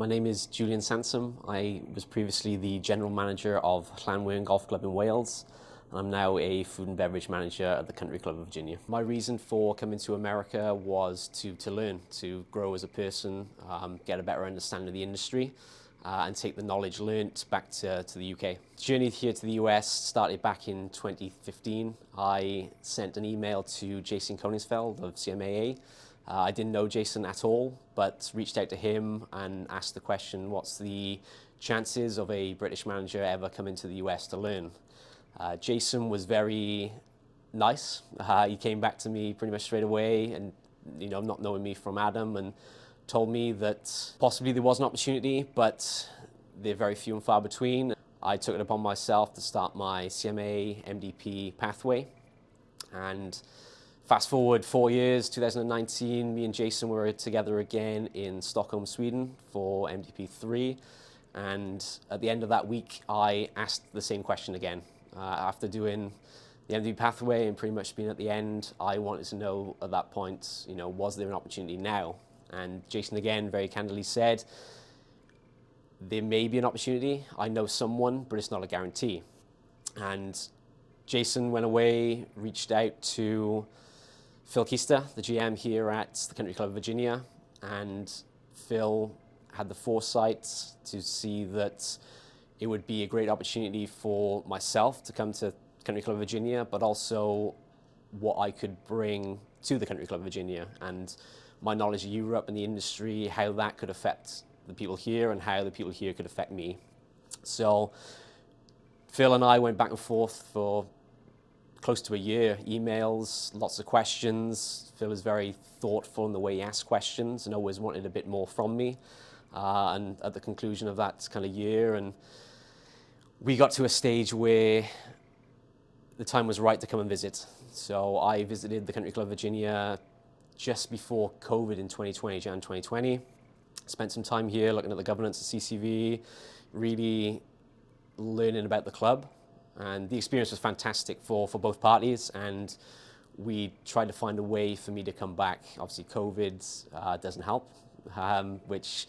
My name is Julian Sansom. I was previously the general manager of Llanwern Golf Club in Wales, and I'm now a food and beverage manager at the Country Club of Virginia. My reason for coming to America was to learn, to grow as a person, get a better understanding of the industry, and take the knowledge learnt back to the UK. The journey here to the US started back in 2015. I sent an email to Jason Koningsfeld of CMAE. I didn't know Jason at all, but reached out to him and asked the question, what's the chances of a British manager ever coming to the US to learn? Jason was very nice. He came back to me pretty much straight away and, not knowing me from Adam, and told me that possibly there was an opportunity, but they're very few and far between. I took it upon myself to start my CMA MDP pathway, and fast forward 4 years, 2019, me and Jason were together again in Stockholm, Sweden for MDP 3. And at the end of that week, I asked the same question again. After doing the MDP pathway and pretty much being at the end, I wanted to know at that point, was there an opportunity now? And Jason again very candidly said, there may be an opportunity. I know someone, but it's not a guarantee. And Jason went away, reached out to Phil Keister, the GM here at the Country Club of Virginia, and Phil had the foresight to see that it would be a great opportunity for myself to come to Country Club of Virginia, but also what I could bring to the Country Club of Virginia and my knowledge of Europe and the industry, how that could affect the people here and how the people here could affect me. So Phil and I went back and forth for close to a year, emails, lots of questions. Phil is very thoughtful in the way he asks questions and always wanted a bit more from me. And at the conclusion of that kind of year, and we got to a stage where the time was right to come and visit. So I visited the Country Club of Virginia just before COVID in 2020, Jan 2020. Spent some time here looking at the governance of CCV, really learning about the club. And the experience was fantastic for both parties, and we tried to find a way for me to come back. Obviously COVID doesn't help, which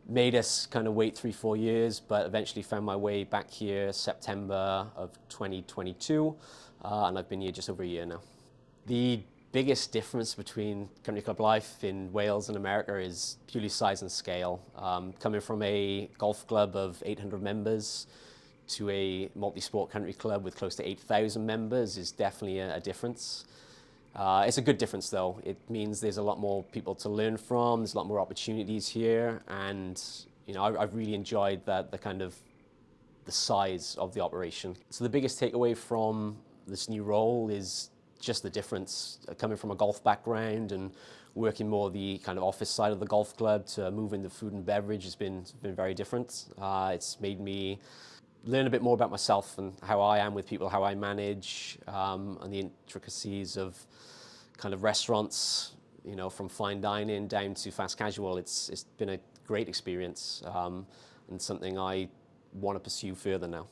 made us kind of wait 3-4 years, but eventually found my way back here September of 2022, and I've been here just over a year now. The biggest difference between country club life in Wales and America is purely size and scale. Coming from a golf club of 800 members to a multi-sport country club with close to 8,000 members is definitely a difference. It's a good difference though. It means there's a lot more people to learn from, there's a lot more opportunities here, and I've really enjoyed the size of the operation. So the biggest takeaway from this new role is just the difference. Coming from a golf background and working more the kind of office side of the golf club to move into food and beverage has been very different. It's made me learn a bit more about myself and how I am with people, how I manage, and the intricacies of kind of restaurants, from fine dining down to fast casual. It's been a great experience, and something I want to pursue further now.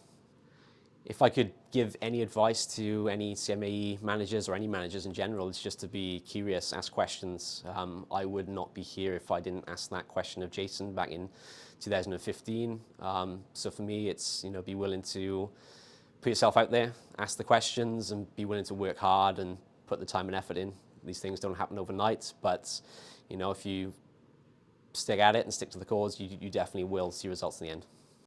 If I could give any advice to any CMAE managers or any managers in general, it's just to be curious, ask questions. I would not be here if I didn't ask that question of Jason back in 2015. So for me, it's, be willing to put yourself out there, ask the questions, and be willing to work hard and put the time and effort in. These things don't happen overnight, but if you stick at it and stick to the cause, you definitely will see results in the end.